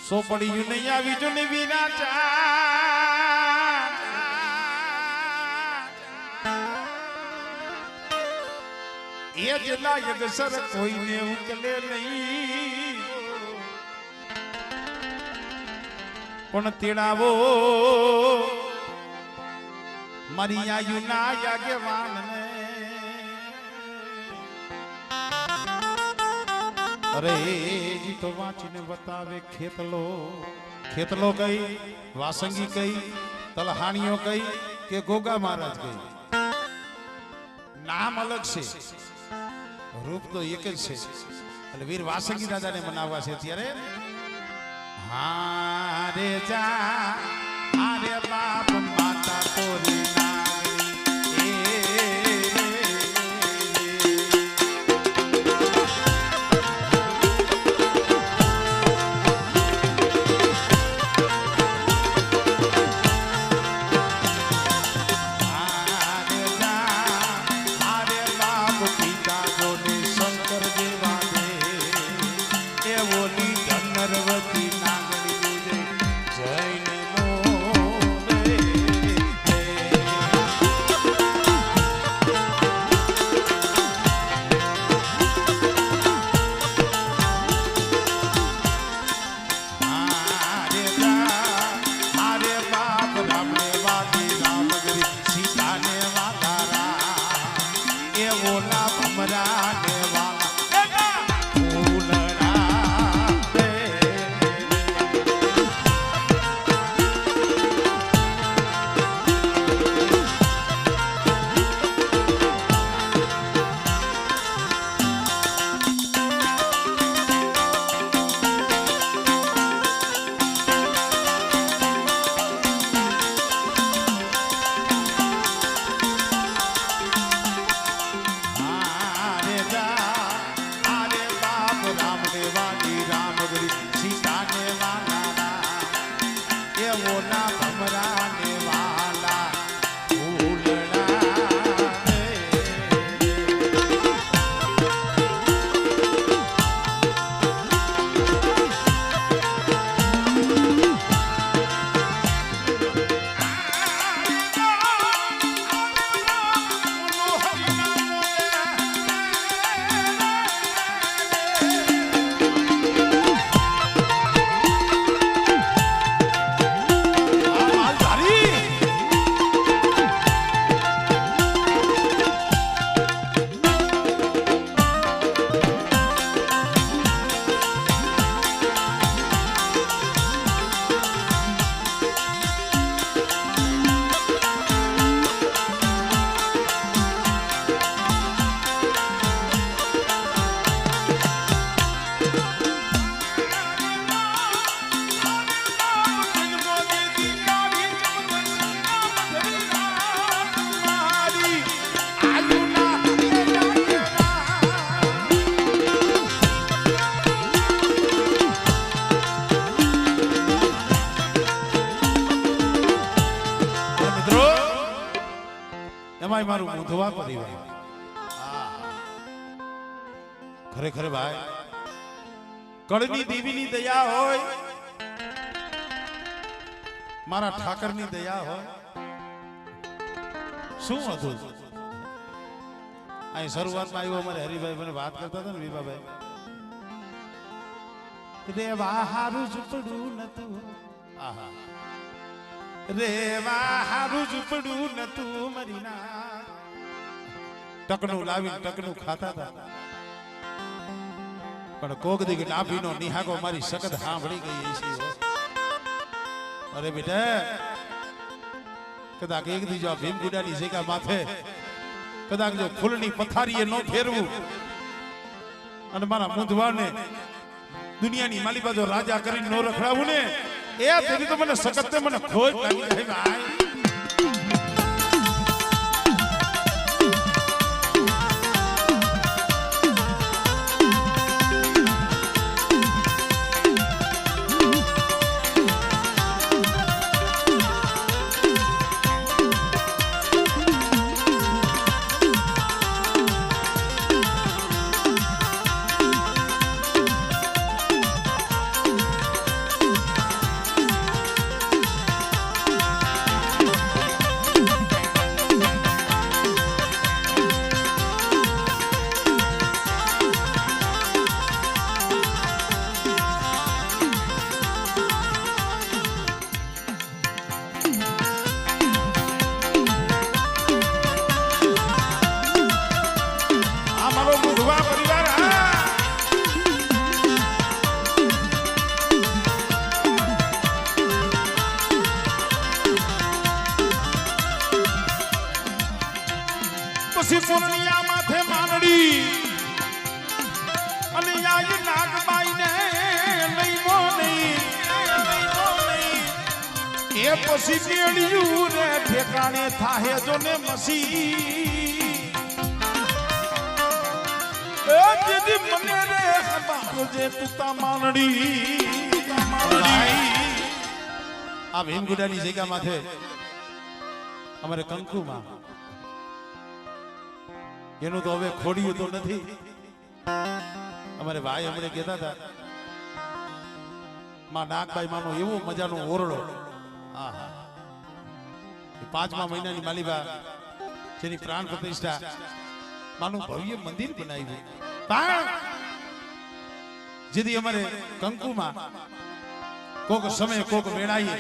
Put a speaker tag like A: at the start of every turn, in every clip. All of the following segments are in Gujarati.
A: સોપડિયું નહીં આવી જો ને વિના એ જેલા યગસર કોઈને ઉકલે નહીં પણ તેડાવો મારી આયુ ના યાગવાન ને અરે જી તો વાંચીને બતાવે ખેતલો કઈ વાસંગી કઈ તલહાણીઓ કઈ કે ગોગા મહારાજ કઈ નામ અલગ છે રૂપ તો એક જ છે એટલે વીર વાસંગી દાદાને મનાવવા છે ત્યારે હારે જા હારે બાપ માતા તોરી મારું મુધવા પરિવાર ખરેખર ભાઈ કળની દેવીની દયા હોય મારા ઠાકરની દયા હોય શું હતું અહીં શરૂઆતમાં આવ્યો અમારે હરિભાઈ મને વાત કરતા હતા ને વિભાભાઈ રેવા હારું ઝૂપડું નતું આહા રેવા હારું ઝૂપડું નતું મરીના ટકનું લાવીને ટકનું ખાતા હતા પણ કોક દી નાભીનો નિહાગો મારી સખત સાંભળી ગઈ છે અરે બેટા કદાચ એક દી જો ભીમગુડાની જગ્યા માથે કદાચ જો ફૂલની પથારીએ ન ફેરવું અને મારા મુંધવાને દુનિયાની માલી બાજુ રાજા કરીને નો રખડાવું ને એ તેની તો મને સખત મને ખોજ લાગી જાય ભાઈ સોરણિયા માથે માંડડી અને આઈ નાગબાઈ ને નઈમો નહીં એ પછી કેડિયું ને ઠેકાણે થાહે જો ને મસી એ દીદી મને રે ખબર જે તુતા માંડડી આ ભીમગુડાની જગ્યા માથે અમારે કંકુમાં એનું તો હવે ખોડ્યું તો નથી અમારે ભાઈ અમને કહેતા હતા માં નાગબાઈ માનો એવો મજાનો ઓરડો આહા 5મા મહિનાની માલીબા જેની પ્રાણ પ્રતિષ્ઠા માનું ભવ્ય મંદિર બનાવ્યું પણ જેથી અમારે કંકુમાં કોક સમય કોક વેળાઈએ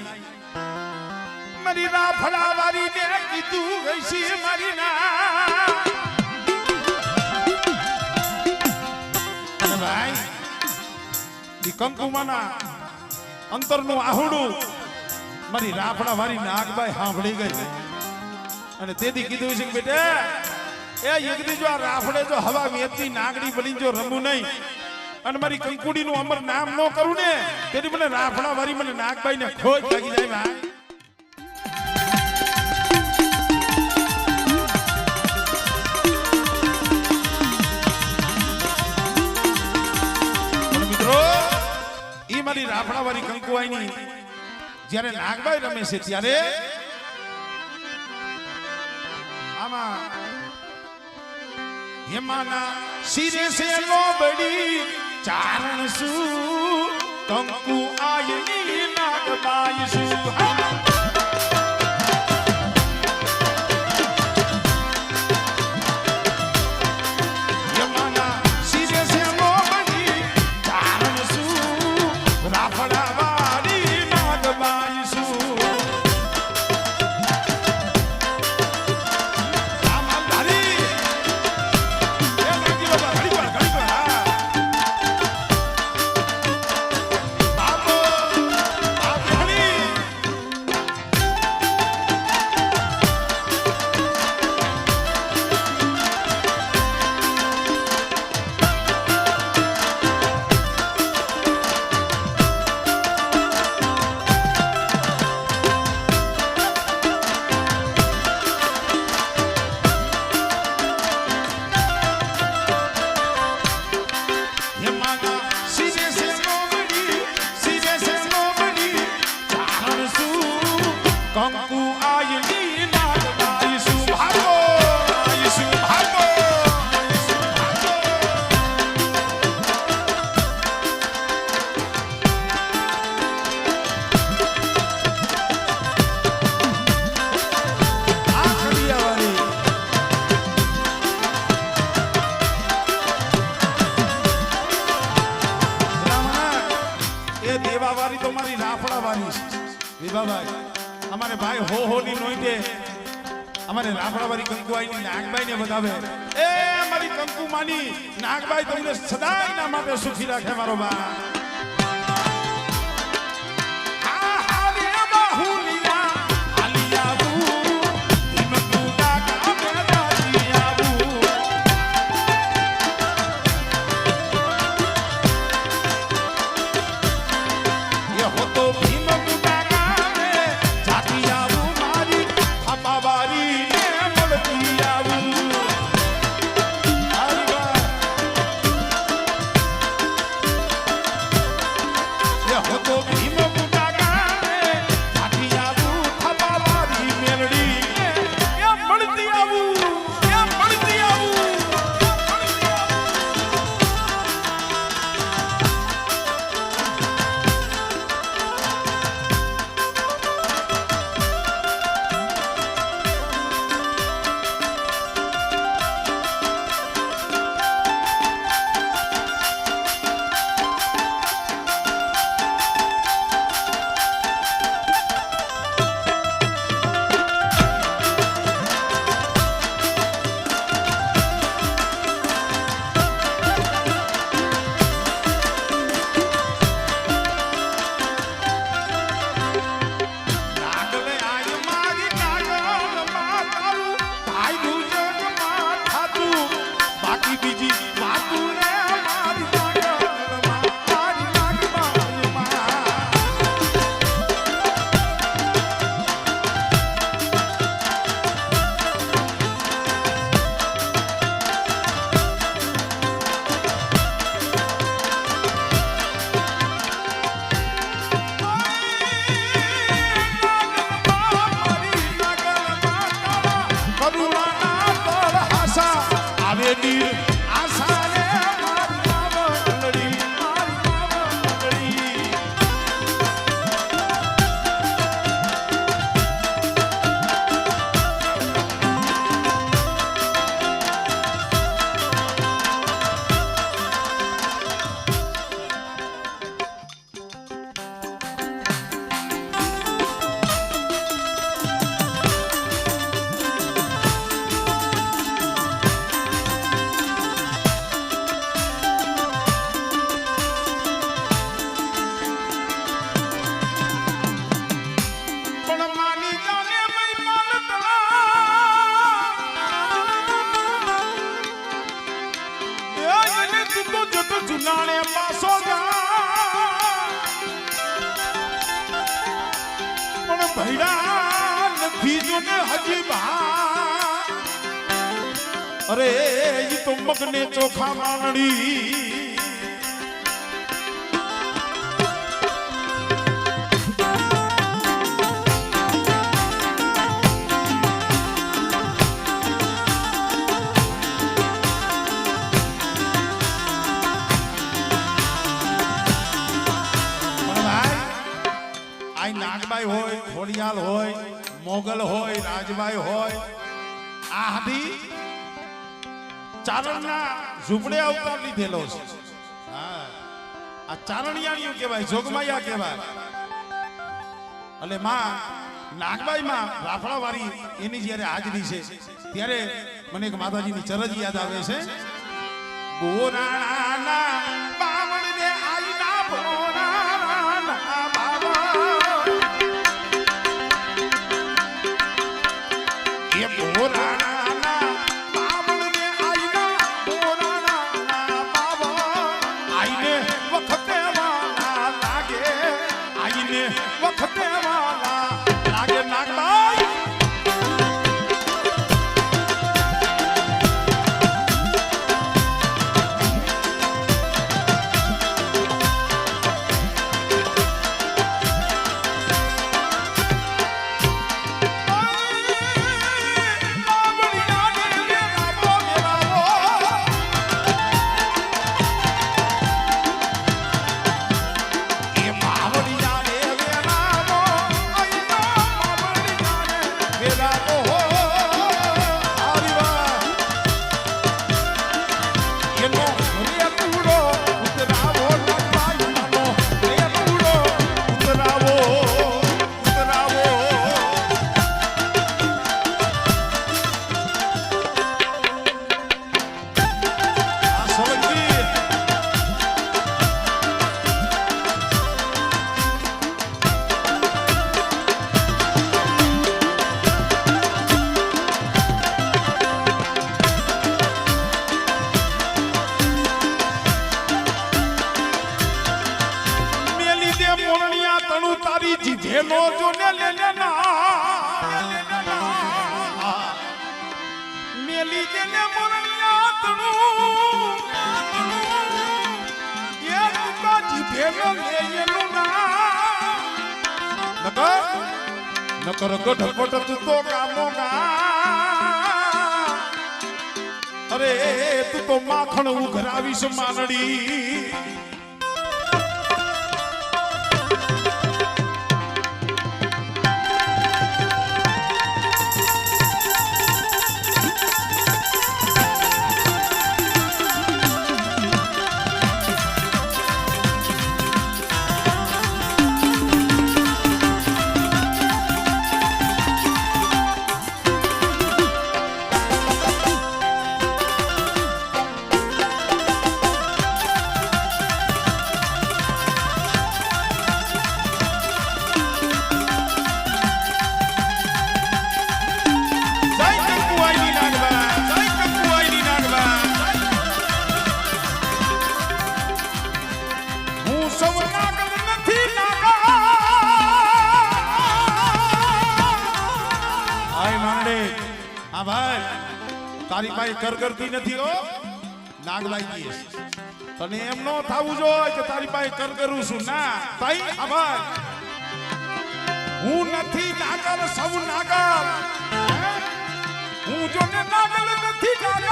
A: મારી રાફડા વાળી ને કીધું ગઈ મારી ના ભાઈ ઈ કંકુમાના અંતરનું આહુડું મારી રાફડા વાળી નાગબાઈ સાંભળી ગઈ અને તેથી કીધું છે કે બેટા એ યગદી જો આ રાફડે જો હવા વેચતી નાગડી બની જો રમું નહીં અને મારી કંકુડીનું અમર નામ ન કરું ને તેથી મને રાફડા વાળી મને નાગબાઈ ને ખોજ લાગી જાય ભાઈ મારી રાફડા વાળી કંકુવાઈની જ્યારે નાગબાઈ રમે છે ત્યારે આમાં યમાના શિરે સે લોબડી ચારણ શું કંકુ આયની નાગબાઈ શું અમારે ભાઈ હો હો ની નોઈતે અમારે રાફડાવાળી કંકુઆઈની નાગબાઈને બતાવે એ મારી કંકુ માની નાગબાઈ તમને સદાયના માટે સુખી રાખે મારો બા ને હજી ભા અરે ઈ તો મગને ચોખા માંગણી નાગબાઈ હોય ખોડિયાલ હોય મોગલ હોય રાજબાઈ હોય આ હાથી ચારણના ઝૂંપડે અવતાર લીધેલો છે હા આ ચારણિયાણીઓ કહેવાય જોગમાયા કહેવાય એટલે માં નાગબાઈ માં રાફડા વાળી એની જ્યારે હાજરી છે ત્યારે મને એક માતાજીની ચરજ યાદ આવે છે બોરાણા બામણ ને આઈના બોરાણા બાબા જીભેલો જો ને લે મેલી દે ને મોરણિયા તણું એ તુકા જીભેલો લે એનું ના નકર ગઢપટ તું તો કામો ગા અરે તું તો માખણ ઉઘરાવીશ માનડી તારી પાસે કરગરતી નથી હો નાગબાઈ કી તને એમ નો થાવું જોઈએ કે તારી પાસે કરગરું છું ના તાઈ આ ભાઈ હું નથી નાગલ સૌ નાગલ હું જો ને નાગલ નથી નાગલ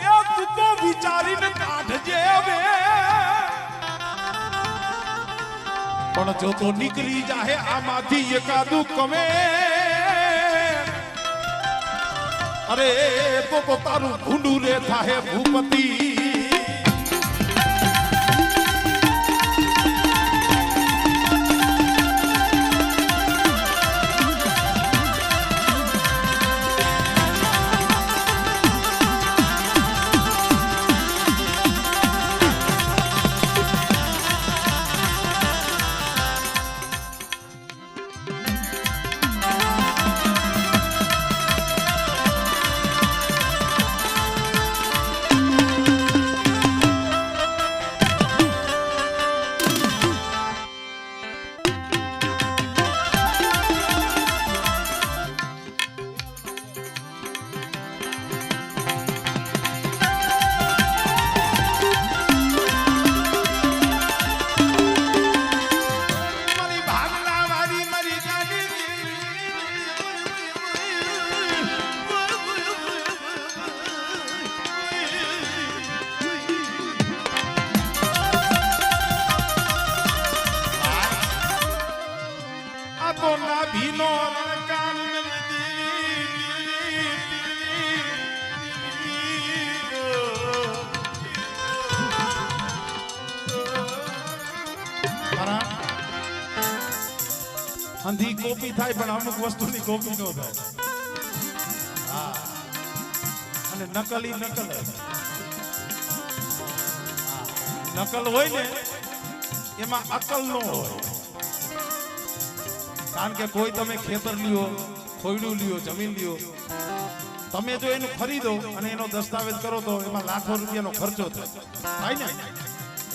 A: એ તું તો વિચારીને કાઢજે હવે પણ જો તો નીકળી જાહે આમાંથી એકાદું કમે અરે તો તારું ભૂંડું રે થાહે ભૂપતિ અંધી કોપી થાય પણ અમુક વસ્તુની કોપી ન થાય. હા અને નકલી નકલ નકલ હોય ને એમાં અકલ ન હોય. કારણ કે કોઈ તમે ખેતર લ્યો, ખોયડું લ્યો, જમીન લ્યો, તમે જો એનું ખરીદો અને એનો દસ્તાવેજ કરો તો એમાં લાખો રૂપિયાનો ખર્ચો થાય ને.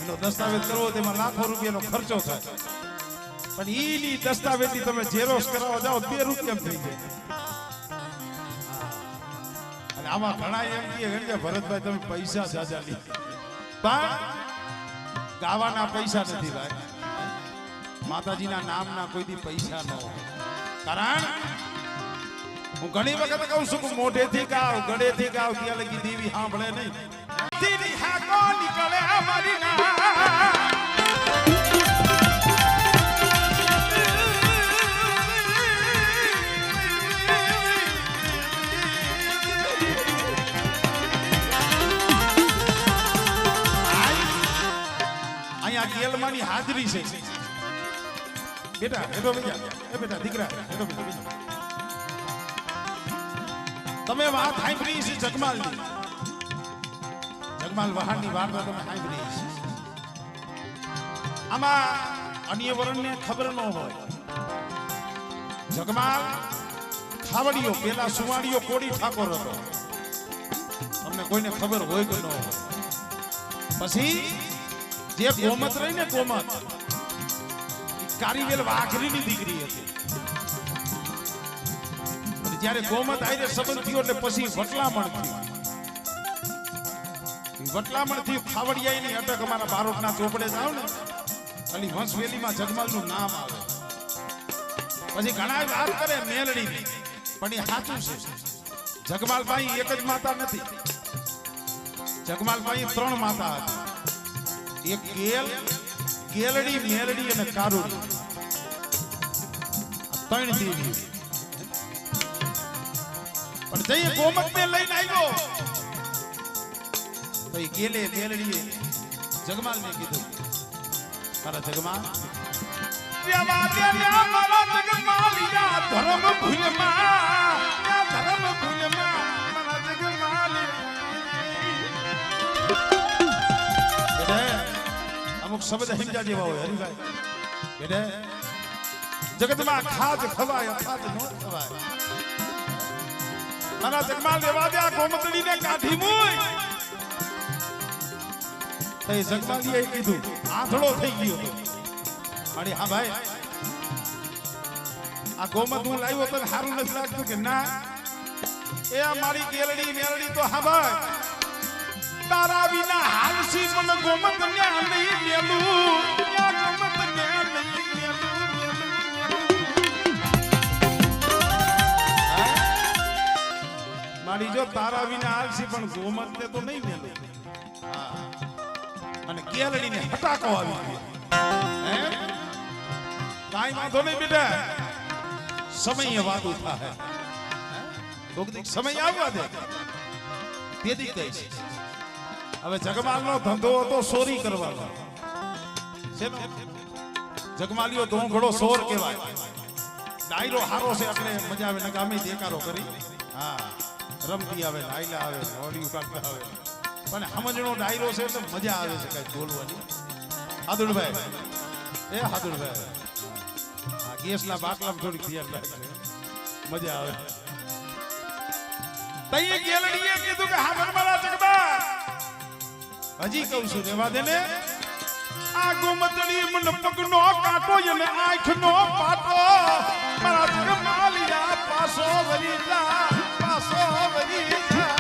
A: એનો દસ્તાવેજ કરવો તો એમાં લાખો રૂપિયાનો ખર્ચો થાય. પણ ઈની દસ્તાવેજની તમે ઝેરોક્ષ કરાવવા જાઓ 2 રૂપિયા થઈ જાય. અને આમાં ઘણા એમ કે ભરતભાઈ તમે પૈસા જાજા લી, પણ ગાવાના પૈસા નથી ભાઈ. માતાજીના નામના કોઈ દી પૈસા ન હોય. કારણ હું ઘણી વખત કહું છું કે મોઢેથી ગાવ, ગળેથી ગાવ, ત્યાં લગી દેવી સાંભળે નહીં. દીદી હા કો નીકળે અમારી ના. અહીંયા ગેલમાની હાજરી છે. બેટા બેઠો બેટા, એ બેટા દીકરા બેઠો બેટા. તમે વાત સાંભળી છે જગમાલની. જગમાલ વહાણની વાર્તા તમે સાંભળી છે. આમાં અન્ય વર્ણને ખબર ન હોય. જગમાલ ખાવડીઓ, પેલા સુવાડીઓ કોડી ઠાકોર હતો. તમને કોઈને ખબર હોય કે ન હોય. પછી જે ગોમત રહી ને, ગોમત કારીવેલ વાઘરીની દીકરી હતી. જ્યારે ગોમત આઈને સંબંધ થયો એટલે પછી વટલામણ થયું. વટલામણ થયું, ખાવડિયાની અટક અમારા બારોટના ચોપડે જાવ ને ખાલી વંશવેલીમાં જગમાલનું નામ આવે. પછી ઘણા વાત કરે મેલડીની, પણ એ સાચું છે. જગમાલભાઈ એક જ માતા નથી. જગમાલભાઈ 3 માતા હતી. એક ગેલડી, મેલડી અને કારુડી. 3 દેવી. પણ જઈએ ગોમત ને લઈને આવ્યો તો એ ગેલે મેલડીએ જગમાલ ને કીધું, તારા જગમાલ ધર્મ અમુક શબ્દ સમજા જેવા હોય હરિભાઈ. બેટે જગતમાં ખાદ ખવાય, અખાદ ન ખવાય. મારા જગમાલ દેવા દે, આ ગોમતડીને કાઢી મૂય. તો એ જગમાલીએ કીધું, આંધળો થઈ ગયો હતો. અરે હા ભાઈ, આ ગોમત હું લાવ્યો તો સારું નથી લાગતું કે ના? એ મારી ગેલડી મેલડી તો હા ભાઈ, તારા વિના હાલસી મને ગોમત ને નહીં મેલું. ગોમત ને નહીં મારી જો તારા વિના હાલસી પણ ગોમત ને તો નહીં મેલું. અને ગેલડીને હટાકો આવી ગયો. કાઈ વાંધો નહીં બેટા, સમય વાતું થાય. સમય આવવા દે તેથી કહીશ. હવે જગમાલનો ધંધો હતો ચોરી કરવાનો. જગમાલીઓ ધોંઘડો ચોર કહેવાય. ડાયરો હારો છે એટલે મજા આવે. નકામી દેકારો કરી હા રમતી આવે, લાયલા આવે, હોડી કાઢતા આવે. પણ સમજણો ડાયરો છે એટલે મજા આવે છે કઈ બોલવાની. હાદુડભાઈ, એ હાદુડભાઈ, આ ગેસના બાટલામાં થોડીક ધ્યાન રાખે, મજા આવે. તઈએ ગેલડીએ કીધું કે હા મારા જગમાલ, હજી કહું છું રેવા દે ને. આ ગોમતડી મને પગનો કાંટો અને આંખનો પાટો. મારા જગમાલિયા પાસો વરી જા, પાસો વરી જા.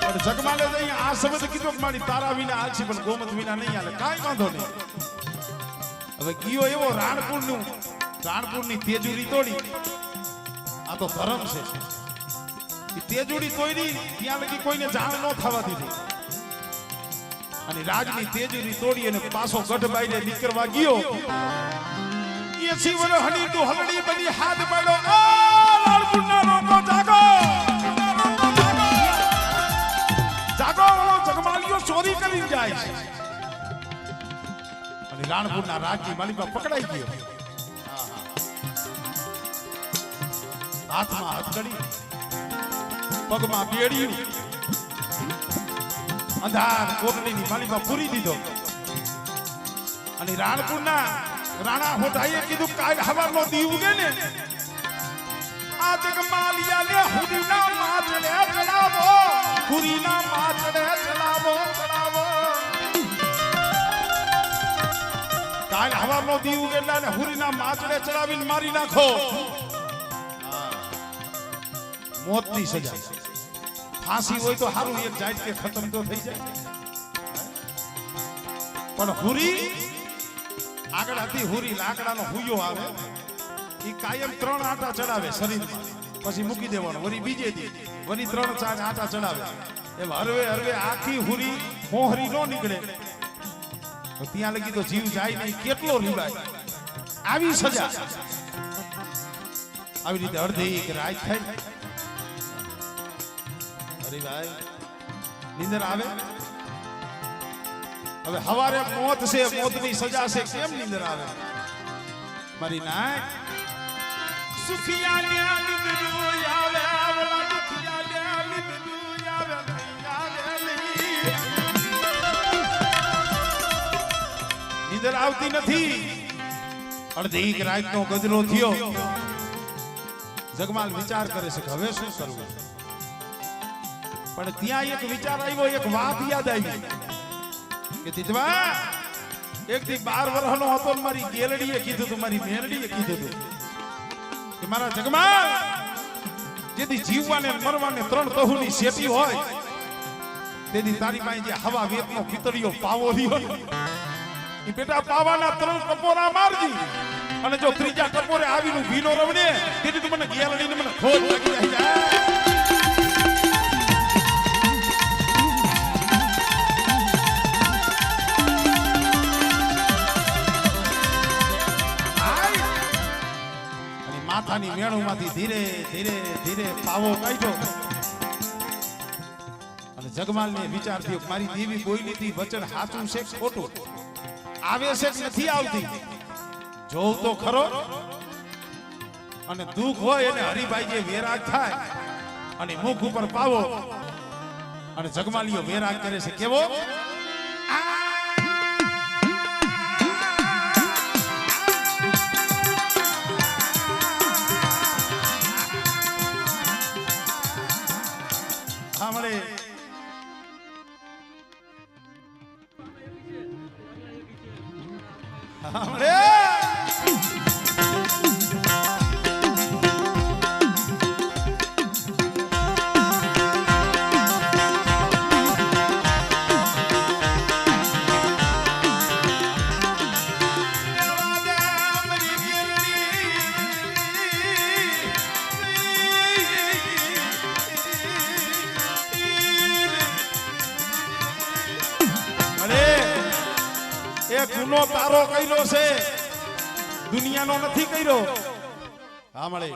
A: પણ જગમાલે આ શબ્દ કીધો કે મારી તારા વિના હાલશે પણ ગોમત વિના નહીં હાલે. કાંઈ વાંધો નહીં. હવે ગયો એવો રાણપુરની તેજુરી તોડી. આ તો ધર્મ છે. તેજુડી તોડી ત્યાં લગી કોઈને જાણ ન થવા દીધી. અને રાજની તેજુરી તોડી અને પાછો ગઢ બાઈને નીકળવા ગયો. એ શિવર હણી તું હલડી બની હાથ પાડ્યો. ઓ લાલપુરના રોકો જાગો, જાગો. જગમાલીઓ ચોરી કરી જાય છે. અને રાણપુરના રાજની માલિકા પકડાઈ ગયો. હાથમાં હથકડી, પગમાં બેડિયું, અંધાર કોટડીની માલિકા પૂરી દીધો. અને રાણપુરના રાણા હોટાઈએ કીધું કાલ હવારનો દી ઉગે ને આ જગમાલિયાને હુરીના માથડે ચડાવો, હુરીના માથડે ચડાવો, ચડાવો. કાલ હવારનો દી ઉગે એટલે હુરીના માથડે ચડાવીને મારી નાખો. મોતની સજા. ફાંસી હોય તો સારું, એક જાય કે ખતમ તો થઈ જાય. પણ હુરી આગળ હતી. હુરી લાકડાનો હુયો આવે, એ કાયમ 3 આટા ચડાવે શરીરમાં, પછી મૂકી દેવાનો. વળી બીજે દી વળી 3-4 આટા ચડાવે. એમ હરવે હરવે આખી હુરી મોહરી નો નીકળે તો ત્યાં લગી તો જીવ જાય નહીં. કેટલો રીવાય. આવી સજા. આવી રીતે અડધી રાત થાય. અરે ભાઈ નીંદર આવે. હવે હવારે મોત છે, મોતની સજા છે, કેમ નીંદર આવે? મારી નાય સુખિયા ને નીંદર આવે, આવલા દુખિયા ને નીંદર આવે, નીંદર આવતી નથી. અડધી રાતનો ગજરો થયો. જગમાલ વિચાર કરે છે કે હવે શું કરવું. પણ ત્યાં એક વિચાર આવ્યો, એક વાત યાદ આવી કે દીદવા એક દી 12 વર્ષનો હતો. મારી ગેલડીએ કીધું તું, મારી મેરડીએ કીધું તું કે મારા જગમાલ જેથી જીવવાને મરવાને 3 તહુની શેટી હોય તેથી તારી પાસે જે હવા વેતનો પિતળિયો પાવો રહ્યો એ બેટા પાવાના 3 ટપોરા મારજી. અને જો ત્રીજા ટપોરે આવીનું ભીનો રવને તેથી તું મને ગેલડીને મને ખોટ લાગી જાય. માથાની મેણુમાંથી ધીરે ધીરે ધીરે પાવો કાઢ્યો. અને જગમાલને વિચાર થયો મારી દેવી બોયલી હતી વચન સાચું છે ખોટું, આવે છે કે નથી આવતી, જોઉં તો ખરો. અને દુઃખ હોય એને હરિભાઈ જે વેરાગ થાય અને મુખ ઉપર પાવો. અને જગમાલીઓ વેરાગ કરે છે કેવો? સાંભળે સાંભળે ગુનો તારો કર્યો છે, દુનિયાનો નથી કર્યો. હા મળે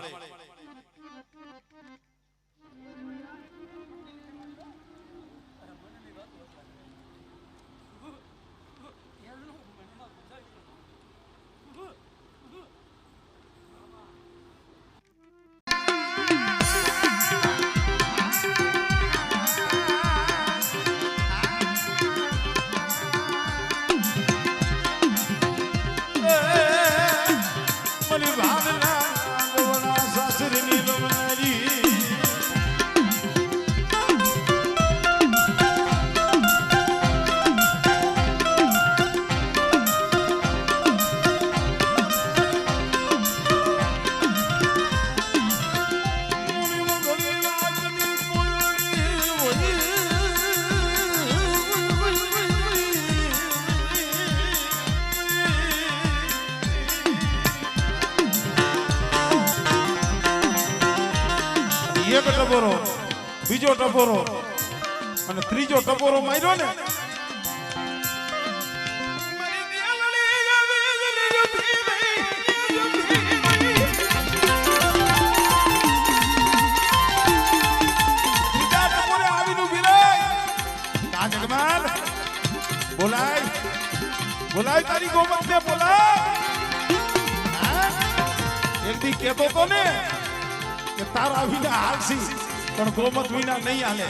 A: એક ટપોરો, બીજો ટપોરો અને ત્રીજો ટપોરો માર્યો ને ત્રીજા ટપોરે આવીનું વિરાય કા જગમાલ બોલાય બોલાય તારી ગોમત ને બોલાય એક દી કેતો તો ને કે તારા વિના હાલસી પણ ગોમત વિના નહીં હાલે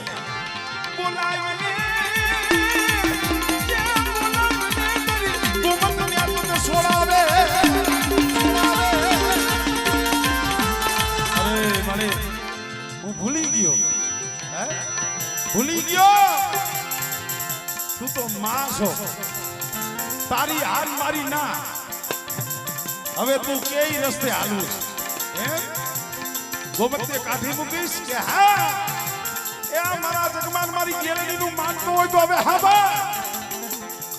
A: બોલાય મને ગોમત ને આપણને છોડાવે અરે મને હું ભૂલી ગયો હે ભૂલી ગયો તું તો માં છો તારી હાર મારી ના હવે તું કેઈ રસ્તે હાલું એમ ગોમતે કાઢી મૂકીશ કે હા એ મારા જગમાન મારી ગેરડી નું માનતો હોય તો હવે હાબા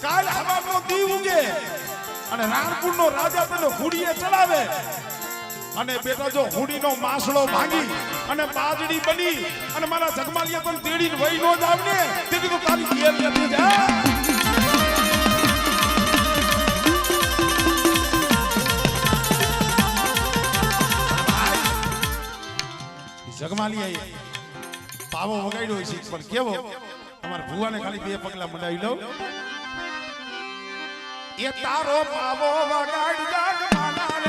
A: કાલ હવાનો દી ઉગે અને રાણપુર નો રાજા તેનો હુડીએ ચલાવે અને બેટા જો હુડીનો માસડો ભાંગી અને બાજડી બની અને મારા જગમાલિયા પણ તેડીને વહી નો જાવ ને તેથી તો તારી ગેર લેતી જા જગમાલિયા પાવો વગાડ્યો છે પણ કેવો તમારા ભુવાને ખાલી બે પગલા મંડાવી લઉં એ તારો પાવો વગાડ જગમાલા રે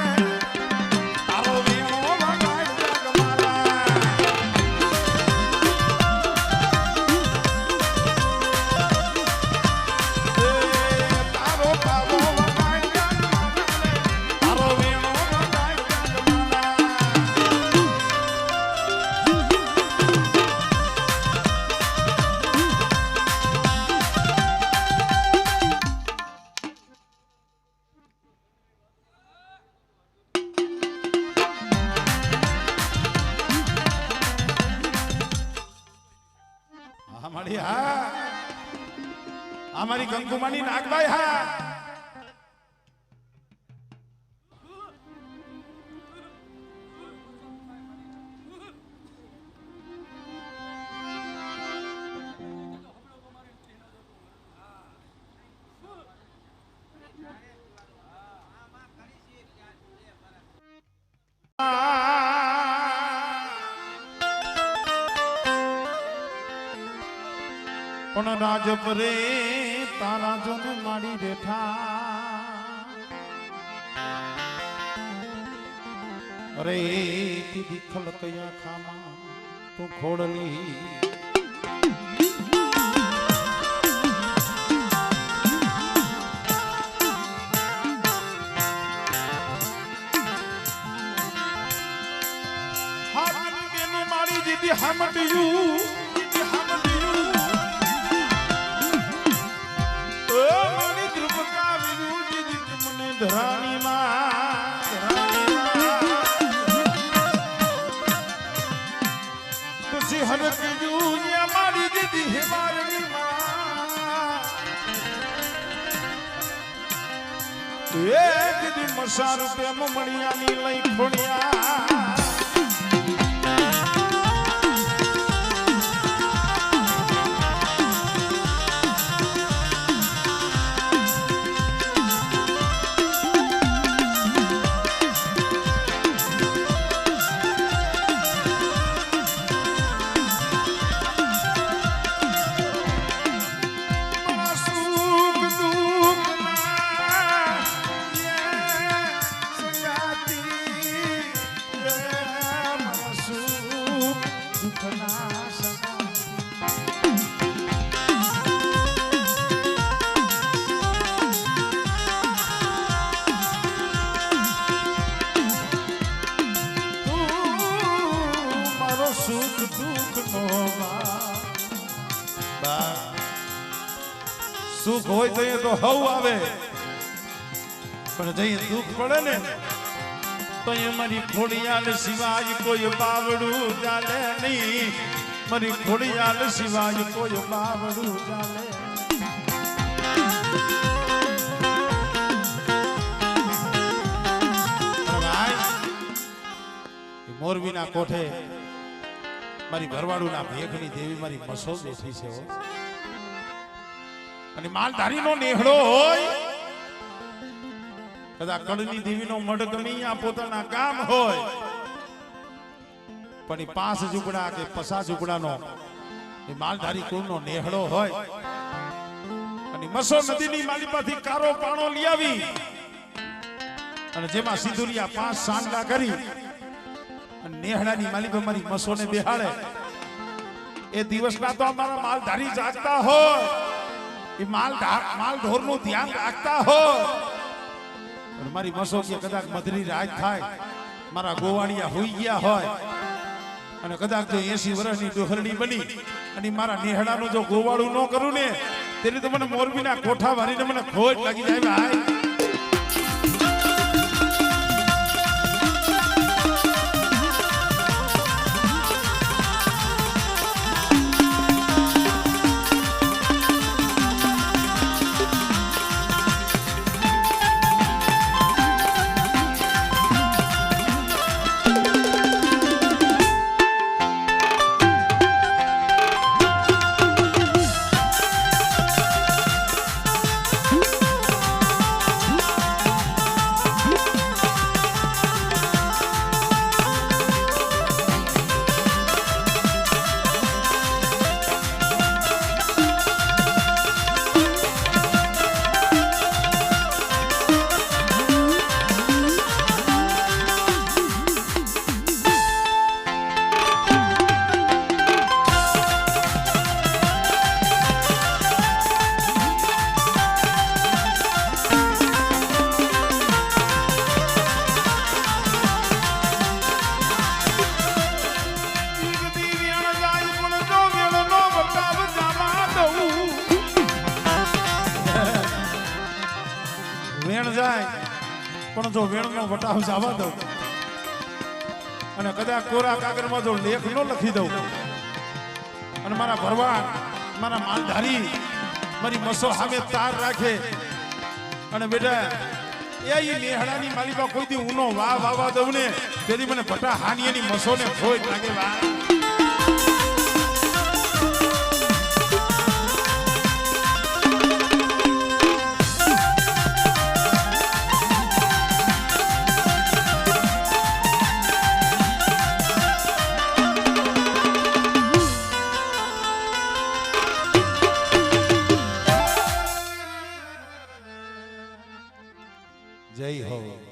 A: તારો વેણો વગાડ જગમાલા તારો પાવો વગાડ જગમાલા રે તારો વેણો વગાડ જગમાલા हमारी कंकुमानी नागबाई हा पण राज परे तारा जो ने माड़ी बैठा अरे दीदी खलकया खामा तू खोड़ली हाथ में माड़ी दीदी हमटियू धरानी तुझी हर जूनिया मारी दीदी है मारनी एक दीदी मसा रुपये ममड़िया नी लई खोड़िया सुख हो तो हव आवे पण जई दुख पड़े ने तो ये मारी खोड़ियाल सिवाय कोई बावड़ू जाले नहीं मारी खोड़ियाल सिवाय कोई बावड़ू जाले मोरबी ना कोठे मारी घरवाड़ू ना भेखनी देवी मारी मसो बेठी छे हो અને માલધારી નો નેહડો હોય કદા કડની દેવી નો મઢ ગમી આ પોતાના ગામ હોય પણ 5 ઝૂંપડા કે 50 ઝૂંપડા નો એ માલધારી કુળ નો નેહડો હોય અને મસો નદીની માલિપાથી કારો પાણો લઈ આવી અને જેમાં સિંદુરિયા 5 સાંડલા કરી અને નેહડાની માલિપા મારી મસોને બેહાડે એ દિવસના તો અમારા માલધારી જાગતા હોય એ માલ ઢોરનું ધ્યાન રાખતા હોય અને મારી મસો કે કદાચ મધરી રાત થાય મારા ગોવાળિયા હોઈ ગયા હોય અને કદાચ જો 80 વર્ષની ડોહરણી બની અને મારા નેહડાનું જો ગોવાળું ન કરું ને તેની તો મને મોરબીના કોઠા વારીને મને ખોટ લાગી જાય ભાઈ. વેણ જાય પણ જો વેણનો વટાવ જવા દઉં અને કદાચ કોરા કાગળમાં જો લેખ ન લખી દઉં અને મારા ભરવાડ મારા માલધારી મારી મસો સામે તાર રાખે અને બેટા એ નેહડાની માલિકા કોઈ દી ઊનો વાવા દઉં ને તેથી મને ભટા હાનિયાની મસોને ખોટ લાગે વા. જય હો.